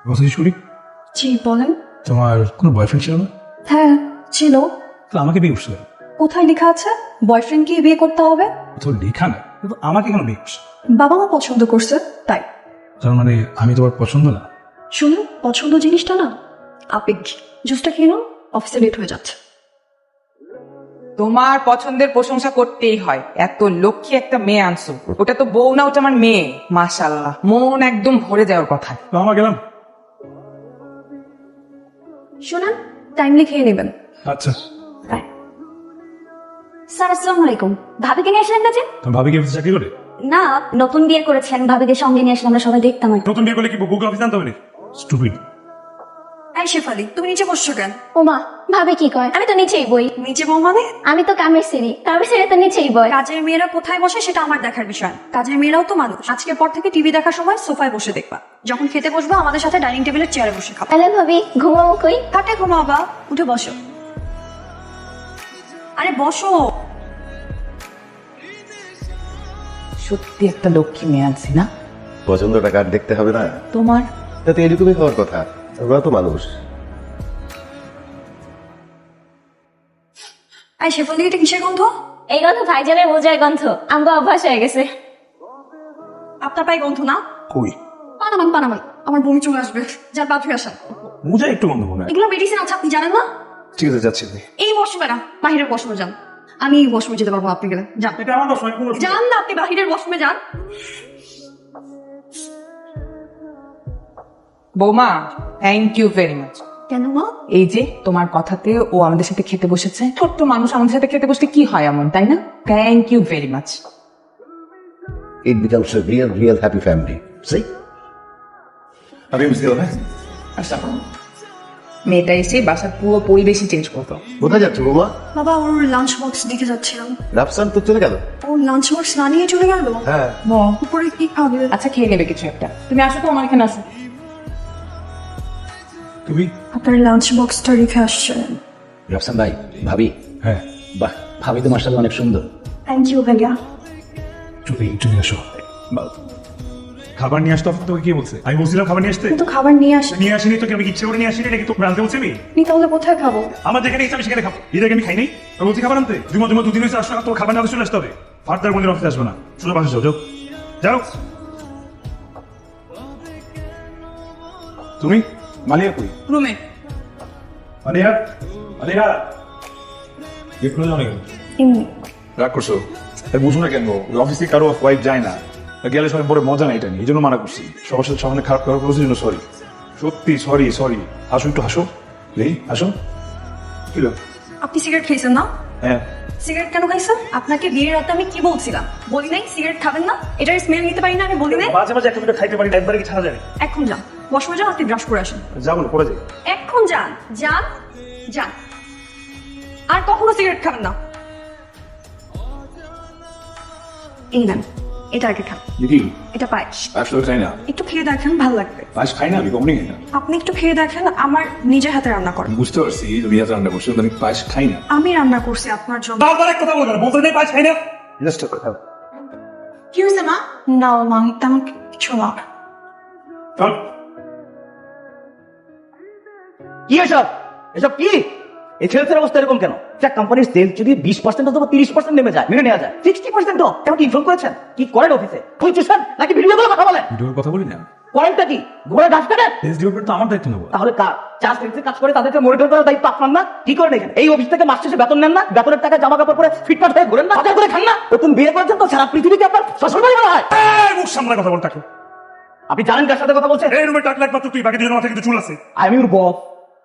কথা শুনি। জি বলেন। তোমার কোনো বয়ফ্রেন্ড ছিল না? হ্যাঁ ছিল। তো আমাকে বিয়ে করছিল। কোথায় লেখা আছে বয়ফ্রেন্ডকে বিয়ে করতে হবে? কোথাও লেখা নাই, কিন্তু আমাকে কেন বিয়ে করছে? বাবা মা পছন্দ করছে তাই। তার মানে আমি তোমার পছন্দ না? শুনুন, পছন্দ জিনিসটা না আপেক্ষিক। জুসটা খেয়ে নাও, অফিসে লেট হয়ে যাচ্ছে। তোমার পছন্দের প্রশংসা করতেই হয়, এত লক্ষ্মী একটা মেয়ে আনছো। ওটা তো বউ না, ওটা আমার মেয়ে। মাশাআল্লাহ, মন একদম ভরে যাওয়ার কথা। তো আমার গেলাম। শুনুন, টাইমলি খেয়ে নেবেন। আচ্ছা, স্যার আসসালামু আলাইকুম। ভাবিকে নিয়ে আসলেন না যে? তুমি ভাবি কি অফিসে চাকরি করে? না, নতুন বিয়ে করেছেন, ভাবিকে সঙ্গে নিয়ে আসলে আমরা সবাই দেখতাম আর কি। নতুন বিয়ে করলে কি গুগল অফিস জানতে হবে? স্টুপিড। এই শেফালি, তুমি নিচে বসছো কেন? ওমা, ভাবি কি কয়? আমি তো নিচেই বই। নিচে বউ মানে? আমি তো কামের সিঁড়ি, কামের সিঁড়ি তো নিচেই বই। কাজের মেয়েরা কোথায় বসে সেটা আমার দেখার বিষয়। কাজের মেয়েরাও তো মানুষ। আজকের পর থেকে টিভি দেখার সময় সোফায় বসে দেখবা, যখন খেতে বসবা আমাদের সাথে ডাইনিং টেবিলের চেয়ারে বসে খাবা। তাহলে ভাবি ঘুমাবো কই? খাটে ঘুমাবা, উঠে বসো। আরে বসো। সত্যি একটা লক্ষ্মী মেয়ে আনছি না? পছন্দটা কার দেখতে হবে না? তোমার তাতে এরকমই হওয়ার কথা। ওরা তো মানুষ। এই শেফালি, এটা কিসের গন্ধ? এই গন্ধ ভাইজানের বোঝায় গন্ধ, আমগো অভ্যাস হয়ে গেছে। আপনার পায়ে গন্ধ না? কই? পানামান পানামান, আমার বমি চলে আসবে। যার বাথরুমে আসেন। মুজা একটু বন্ধ মনে হয়। এগুলো মেডিসিন আছে, আপনি জানেন না? ঠিক আছে, যাচ্ছি। এই ওয়াশরুমে না, বাহিরের ওয়াশরুমে যান। আমি ওয়াশরুমে যেতে পারবো, আপনি গেলে যান। এটা আমার দোষ নয়, কোনো দোষ নেই। যান না, আপনি বাহিরের ওয়াশরুমে যান। বৌমা, থ্যাংক ইউ ভেরি মাচ। কেন মা? এই যে তোমার কথাতে ও আমাদের সাথে খেতে বসেছে। ছোট্ট মানুষ আমাদের সাথে খেতে বসলে কি হয় এমন, তাই না? Thank you very much. It becomes a real happy family. See? আমি বুঝতে পারলাম। আচ্ছা, মেয়েটা এসে বাসার পুরো পরিবেশই চেঞ্জ করতো। কোথায় যাচ্ছ বৌমা? বাবা, ওর লাঞ্চ বক্স দিকে যাচ্ছিলাম। রাফসান তো চলে গেল। ওর লাঞ্চ বক্স না নিয়ে চলে গেল। হ্যাঁ। উপরে কি খাবে? আচ্ছা, খেয়ে নেবে কিছু একটা। তুমি আসো তো, আমার এখানে আসো। তুমি? আপনার লাঞ্চ বক্সটা রেখে আসছেন। রাফসান ভাই, ভাবি। হ্যাঁ। বাহ, ভাবি তো মার্শাল্লাহ অনেক সুন্দর। থ্যাংক ইউ ভাইয়া। চুপি, একটু নিয়ে আসো। খাবার নিয়ে আসতে হবে তোকে কে বলছে? আমি বলছিলাম খাবার নিয়ে আসতে। কিন্তু খাবার নিয়ে আসেন। নিয়ে আসিনি তোকে, আমি ইচ্ছে করে নিয়ে আসিনি নাকি তোকে আনতে বলছি আমি? আপনি তাহলে কোথায় খাবো? আমার যেখানে ইচ্ছা আমি সেখানে খাবো। এর আগে আমি খাই নাই। আমি বলছি খাবার আনতে। দুদিন হয়েছে আসলো না, তোর খাবার না চলে আসতে হবে। ফার্দার কোনদিন অফিসে আসবো না। শুধু বাসে যাও, যাও যাও। তুমি মালিয়া কই? রুমে। মালিয়া, মালিয়া এগুলো জানো কেন? এমনি। রাগ করছো? বুঝো না কেন? ওই অফিসে কারো ওয়াইফ যায় না, গেলে সবাই পরে মজা নাই, এটা নিয়ে এই জন্য মানা করছি। সবার সাথে সামনে খারাপ খারাপ করেছি জন্য সরি। সত্যি সরি সরি। হাসো, একটু হাসো। এই হাসো। কি হলো? আপনি সিগারেট খেয়েছেন না? হ্যাঁ। সিগারেট কেন খাইছেন? আপনাকে বিয়ের রাতে আমি কি বলছিলাম? বলি নাই সিগারেট খাবেন না? এটার স্মেল নিতে পারি না আমি বলি নাই? মাঝে মাঝে একটা দুটো খাইতে পারি না, একবারে কি ছাড়া যায়? এখন যান, ওয়াশরুমে যান, আপনি ব্রাশ করে আসেন। যাবো না, পরে যাই। এখন যান, যান যান। আর কখনো সিগারেট খাবেন না। এই নেন, এটা আগে খান। দিদি, এটা পায়েস। আসলে খাই না। একটু খেয়ে দেখেন, ভালো লাগবে। পায়েস খাই না, আমি কখনই খাই না। আপনি একটু খেয়ে দেখেন, আমার নিজের হাতে রান্না করেন। বুঝতে পারছি তুমি হাতে রান্না করছো, আমি পায়েস খাই না। আমি রান্না করছি আপনার জন্য। বারবার এক কথা বলবে না, বলতে নেই পায়েস খাই না। জাস্ট কথা। কি হয়েছে মা? না মা, তেমন কিছু না। চল। কি এসব? এসব কি? এই সেলসের অবস্থা এরকম কেন? একটা কোম্পানির সেল যদি 20% অথবা 30% নেমে যায়, মেনে নেওয়া যায়। 60% তো আমাকে ইনফর্ম করেছেন? কি করেন অফিসে? খুঁজছেন নাকি ভিডিও কলে কথা বলেন? ভিডিওর কথা বলি না। পয়েন্টটা কি? ঘোড়া ঘাস কাটেন? এসডিও তো আমার দায়িত্ব নেবো। তাহলে কার? যারা সেলসে কাজ করে তাদেরকে মনিটর করার দায়িত্ব আপনার না? কি করেন এখানে? এই অফিস থেকে মাস শেষে বেতন নেন না? বেতনের টাকা জামা কাপড় পরে ফিটফাট হয়ে ঘুরেন না? বাজার করে খান না? নতুন বিয়ে করেছেন তো সারা পৃথিবীকে আপনার শ্বশুরবাড়ি বলা হয়। এই মুখ সামনে কথা বল, টাকা। আপনি জানেন কার সাথে কথা বলছেন? এই রুমে টাকলা একমাত্র তুই, বাকি দুজন মাথায় কিন্তু চুল আছে। আমি ওর বস।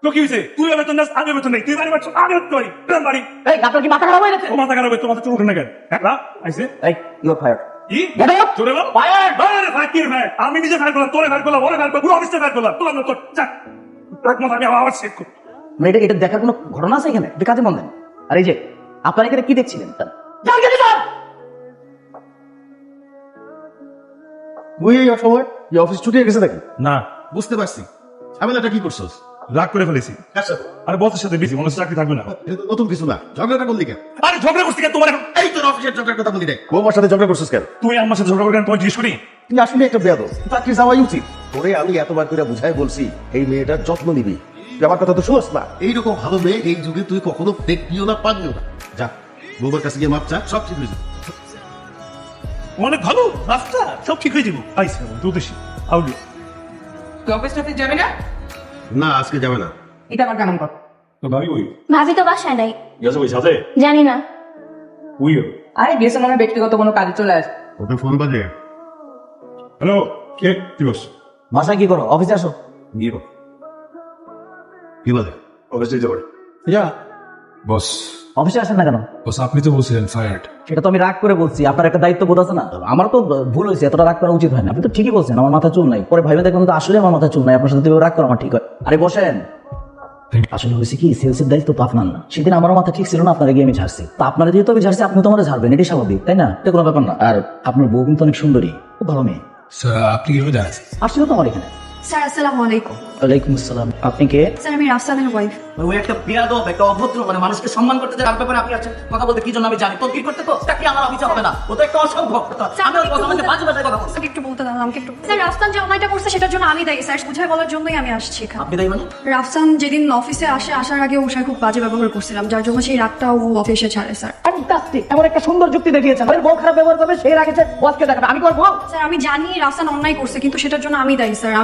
তো কি হয়েছে? তুই বেতন দাস, আমি বেতন নেই। তুই বাড়ি মারছো, আমি বেতন করি। বাড়ি এই আপনার কি মাথা খারাপ হয়ে গেছে? ও মাথা খারাপ, তোমার চুল ওঠে না কেন? একলা আইসে এই ইউ আর ফায়ার্ড। কি Get out! চলে গেল? Fired! বাইরে ফাকির ভাই, আমি নিজে ফায়ার করলাম, তোরে ফায়ার করলাম, ওরে ফায়ার করলাম, পুরো অফিসে ফায়ার করলাম। তোলা তোর যাক এক মাথা, আমি আবার চেক করি। মানে এটা দেখার কোনো ঘটনা আছে এখানে? এটা কাজে মন দেন। আর এই যে আপনারা এখানে কি দেখছিলেন? যান, যান, যান! তুই এই অসময় যে অফিস ছুটি হয়ে গেছে নাকি? না, বুঝতে পারছি। ঝামেলাটা কি করছস? রাগ করে ফেলেছি। কার সাথে? আরে বসের সাথে বেশি, মনে হচ্ছে চাকরি থাকবে না। এটা তো নতুন কিছু না। ঝগড়াটা করলি কেন? আরে ঝগড়া করছি কেন তোমার এখন? এই তোর অফিসের ঝগড়ার কথা বলি রে। বৌমার সাথে ঝগড়া করছিস কেন? তুই আমার সাথে ঝগড়া করে কেন? তোমার জিজ্ঞেস করি। তুই আসলে একটা বেয়াদব। চাকরি যাওয়াই উচিত। তোরে আমি এতবার করে বুঝাই বলছি এই মেয়েটার যত্ন নিবি, তুই আমার কথা তো শুনস না। এইরকম ভালো মেয়ে এই যুগে তুই কখনো দেখবিও না, পাবিও না। যা বউবার কাছে গিয়ে মাপ চা, সব ঠিক হয়ে যাবে। অনেক ভালো রাস্তা, সব ঠিক হয়ে যাবো। আইসা দুদেশি আউলিয়া। তুই অফিস টফিস যাবি না? না আজকে যাবে না। এটা আমার কেমন কথা? তো ভাবি ওই ভাবি তো বাসায় নাই, গেছে ওই সাথে জানি না। ওই আরে গেছে মনে হয় ব্যক্তিগত কোনো কাজে চলে আসে। ওকে ফোন বাজে। হ্যালো কে দিবস বাসায় কি করো? অফিসে আসো। গিয়ে কি বলে? অফিস যেতে পারে। যা, বস অফিসে আসেন না কেন? বস আপনি তো বলছিলেন ফায়ার্ড। সেটা তো আমি রাগ করে বলছি, আপনার একটা দায়িত্ব বোধ আছে না। আমার তো ভুল হয়েছে, এতটা রাগ করা উচিত হয় না। আপনি তো ঠিকই বলছেন, আমার মাথা চুল নাই। পরে ভাইবে দেখলাম তো আসলে আমার মাথা চুল নাই, আপনার সাথে রাগ করা আমার ঠিক হয়। আরে বসেন। আসলে হয়েছে কি, সেলসের দায়িত্ব তো আপনার না। সেদিন আমারও মাথা ঠিক ছিল না, আপনার গিয়ে আমি ঝাড়ছি। তা আপনারা যেহেতু আমি ঝাড়ছি, আপনি তো আমার ঝাড়বেন, এটাই স্বাভাবিক, তাই না? এটা কোনো ব্যাপার না। আর আপনার বউ কিন্তু অনেক সুন্দরী, খুব ভালো মেয়ে। স্যার আপনি কিভাবে জানেন? আসছিল তো আমার এখানে। স্যার আসসালামু আলাইকুম। ওয়ালাইকুম আসসালাম। আপনি কে? স্যার আমি রাফসানের ওয়াইফ। ওই একটা বিয়াদব, একটা অভদ্র, মানে মানুষকে সম্মান করতে যায়, তার ব্যাপারে আপনি আছেন কথা বলতে। কি জন্য আমি জানি, তো কি করতে তো তা কি আমার অফিসে হবে না? ও তো একটা অসম্ভব কথা। আমি ওর কথা বলতে বাজে বাজে কথা বলছি। আমাকে একটু বলতে দাও, আমাকে একটু। স্যার রাফসান যে অন্যায়টা করছে সেটার জন্য আমি দায়ী স্যার, বুঝাই বলার জন্যই আমি আসছি এখানে। আপনি তাই মানে? রাফসান যেদিন অফিসে আসার আগে ওর সাথে খুব বাজে ব্যবহার করছিলাম, যার জন্য সেই রাগটা ও অফিসে ছাড়ে স্যার। ফ্যান্টাস্টিক, এমন একটা সুন্দর যুক্তি দেখিয়েছেন। ভাই বউ খারাপ ব্যবহার করবে, সেই রাগেছে বসকে দেখাবে। আমি করবো? স্যার আমি জানি রাফসান অন্যায় করছে, কিন্তু সেটার জন্য আমি দায়ী স্যার।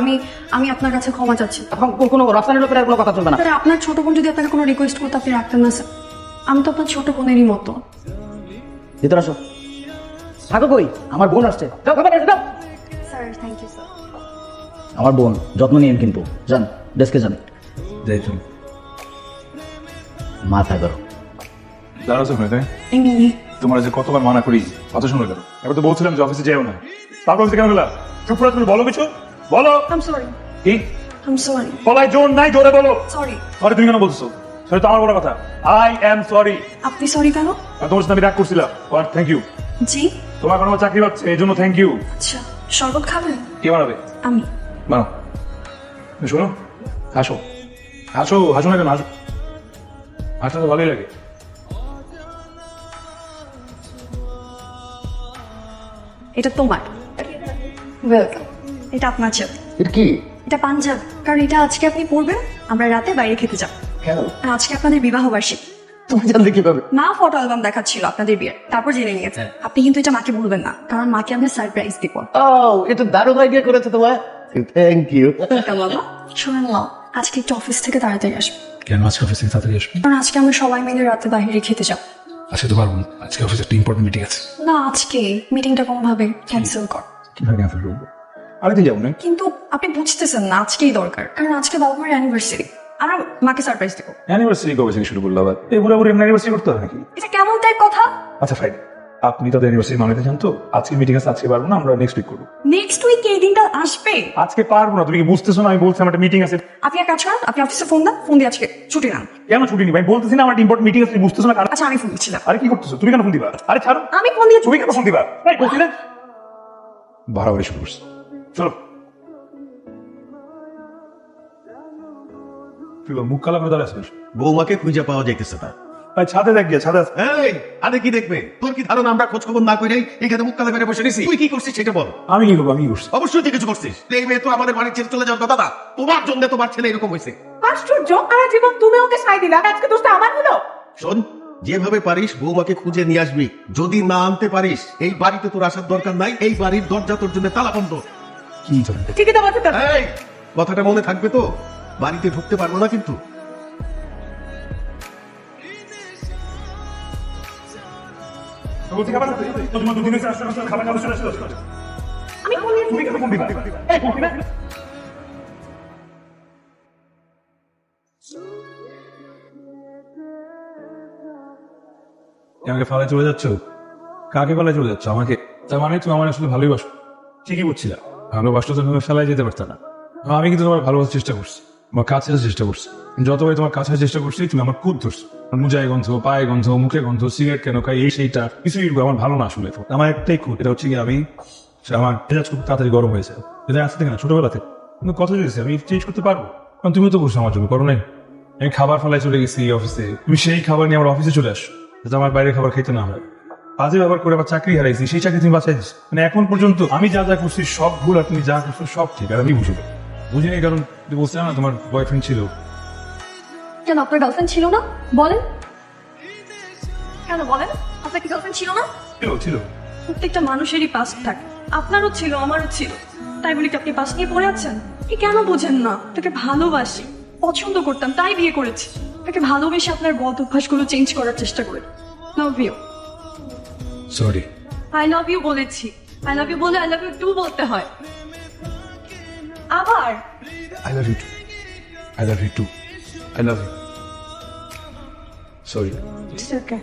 আমি আপনার কাছে ক্ষমা চাচ্ছি। এখন কোনো রফসানের উপরে আর কোনো কথা চলবে না। স্যার আপনার ছোট বোন যদি আপনাকে কোনো রিকোয়েস্ট করতে আপনি রাখতেন না স্যার। আমি তো আপনার ছোট বোনেরই মতো। ভিতরে আসো। থাকো কই? আমার বোন আসছে। যাও খাবার এসে দাও। Sir thank you sir. আমার বোন, যত্ন নিন কিন্তু। যান ডেস্কে যান। দেখুন মাথা করো। দাঁড়াও স্যার তাই এমনি তোমার যে কতবার মানা করি, কথা শুনে গেল। এবার তো বলছিলাম যে অফিসে যেও না, তারপর অফিসে কেন গেলা? চুপ করে তুমি বলো কিছু বলো। আই এম সরি, কি আই এম সরি, বলাই জোর নাই, জোরে বলো। সরি। সরি তুমি কেন বলছো? সরি তো আমার বড় কথা। I am sorry. আপনি সরি কেন? তোমার সাথে আমি রাগ করছিলাম। Thank you. জি তোমার কোনো চাকরি পাচ্ছে এই জন্য থ্যাংক ইউ। আচ্ছা, শরবত খাবেন? কে বানাবে? আমি। বানাও। শোনো, হাসো হাসো, হাসো না কেন? হাসো, হাসলে তো ভালোই লাগে। এটা তোমার। ওয়েলকাম। এটা আপনার চেয়ে। এটা কি? এটা পাঞ্জাব, কারণ এটা আজকে আপনি পরবেন, আমরা রাতে বাইরে খেতে যাব। কেন? আর আজকে আপনাদের বিবাহ বার্ষিকী। তুমি জানলে কিভাবে? মা ফটো অ্যালবাম দেখাচ্ছিল আপনাদের বিয়ের, তারপর জেনে নিয়েছেন। আপনি কিন্তু এটা মাকে বলবেন না, কারণ মাকে আমরা সারপ্রাইজ দিব। ও, এটা দারুণ আইডিয়া করেছে তোমার। Thank you. শোনেন না, আজকে একটু অফিস থেকে তাড়াতাড়ি আসবে, কেন আজকে অফিস থেকে তাড়াতাড়ি আসবেন? কারণ আজকে আমরা সবাই মিলে রাতে বাইরে খেতে যাব। আজকে তো পারবো না, আজকে অফিসে একটা ইম্পর্টেন্ট মিটিং আছে। না, আজকে মিটিংটা কোনোভাবে ক্যান্সেল কর। কিভাবে ক্যান্সেল করবো? আরেকদিন যাবো না? কিন্তু আপনি বুঝতেছেন না, আজকেই দরকার, কারণ আজকে বাবা মার অ্যানিভার্সারি। আমরা মাকে সারপ্রাইজ দেবো। অ্যানিভার্সারি কবে থেকে শুরু করলো আবার? এই বুড়াবুড়ি অ্যানিভার্সারি করতে হবে নাকি? এটা কেমন টাইপ কথা? আচ্ছা ফাইন, আপনি তো অ্যানিভার্সারি মানাতে চান তো? আজকে মিটিং আছে, আজকে পারবো না, আমরা নেক্সট উইক করবো। নেক্সট উইক এই দিনটা আসবে। আজকে পারবো না, তুমি কি বুঝতেছো না? আমি বলছি আমার একটা মিটিং আছে। আপনি এক কাজ করেন, আপনি অফিসে ফোন দেন, ফোন দিয়ে আজকে ছুটি নেন। কেন ছুটি নিবি? আমি বলতেছি না আমার একটা ইম্পর্টেন্ট মিটিং আছে, তুমি বুঝতেছো না? আচ্ছা আমি ফোন দিচ্ছিলাম। আরে কি করতেছো? তুমি কেন ফোন দিবা? আরে ছাড়ো, আমি ফোন দিয়ে তুমি কেন ফোন দিবা? এই বলছি না, বাড়াবাড়ি শুরু করছো। চলো মুখ কালা করে দাঁড়াচ্ছ। বৌমাকে খুঁজে পাওয়া যাইতেছে না। ভাই ছাদে দেখ গিয়া, ছাদে আছে। এই আরে কি দেখবে? তোর কি ধারণা আমরা খোঁজ খবর না করে এখানে মুখ কালা করে বসে নিছি? তুই কি করছিস সেটা বল। আমি কি করবো? আমি কি করছি? অবশ্যই তুই কিছু করছিস। এই মেয়ে তো আমাদের বাড়ি ছেড়ে চলে যাওয়ার কথা না। তোমার জন্য তোমার ছেলে এরকম হয়েছে। আশ্চর্য, আর জীবন তুমি ওকে সাই দিলা, আজকে দোষটা আমার হলো। শোন, যেভাবে পারিস বৌমাকে খুঁজে নিয়ে আসবি। যদি না আনতে পারিস এই বাড়িতে তোর আসার দরকার নাই। এই বাড়ির দরজা তোর জন্য তালা বন্ধ। কি চলে? ঠিকই তো বলছো তো। এই কথাটা মনে থাকবে তো? বাড়িতে ঢুকতে পারবো না কিন্তু। বলছি খাবার আছে? তোমার দুদিন হয়েছে আসতে আসতে খাবার খাবার চলে আসতে। আমি ফোন দিয়ে তুমি কেন ফোন দিবা? এই ফোন দিবা? আমাকে ফেলায় চলে যাচ্ছ? কাকে ফেলায় চলে যাচ্ছ? আমাকে? তার মানে তুমি আমার আসলে ভালোই বাসো। ঠিকই বুঝছিলাম, ভালোবাসলে তো তুমি ফেলায় যেতে পারত না। আমি কিন্তু তোমার ভালোবাসার চেষ্টা করছি, আমার কাছে আসার চেষ্টা করছি। যতবারই তোমার কাছে আসার চেষ্টা করছি তুমি আমার খুব ধরছো। মুজায় গন্ধ, পায়ে গন্ধ, মুখে গন্ধ, সিগারেট কেন খাই, এই সেইটা কিছুই আমার ভালো না আসলে। আমার একটাই খুব, এটা হচ্ছে কি আমি আমার মেজাজ খুব তাড়াতাড়ি গরম হয়েছে। এটা আসতে থেকে না, ছোটবেলা থেকে। কিন্তু কথা দিয়েছি আমি চেঞ্জ করতে পারবো, কারণ তুমি তো করছো আমার জন্য, করো নাই? আমি খাবার ফেলায় চলে গেছি অফিসে, তুমি সেই খাবার নিয়ে আমার অফিসে চলে আসছো যাতে আমার বাইরে খাবার খাইতে না হয়। বাজে ব্যবহার করে আবার চাকরি হারাইছি, সেই চাকরি তুমি বাঁচাই দিচ্ছ। মানে এখন পর্যন্ত আমি যা যা করছি সব ভুল, আর তুমি যা করছো সব ঠিক, আর আমি বুঝবো বুঝিনি, কারণ তুমি বলছিলে না তোমার বয়ফ্রেন্ড ছিল। কেন আপনার গার্লফ্রেন্ড ছিল না বলেন? কেন বলেন? আপনার কি গার্লফ্রেন্ড ছিল না? ছিল প্রত্যেকটা মানুষেরই পাস্ট থাকে, আপনারও ছিল আমারও ছিল, তাই বলি কি আপনি পাস্ট নিয়ে পড়ে আছেন? কি কেন বোঝেন না? তাকে ভালোবাসি, পছন্দ করতাম, তাই বিয়ে করেছি। তাকে ভালোবেসে আপনার বদ অভ্যাসগুলো চেঞ্জ করার চেষ্টা করি। Love you. Sorry. I love you বলেছি। আই লাভ ইউ বলে আই লাভ ইউ টু বলতে হয়। আবার I love you too. I love you too. I love you. Sorry. It's okay.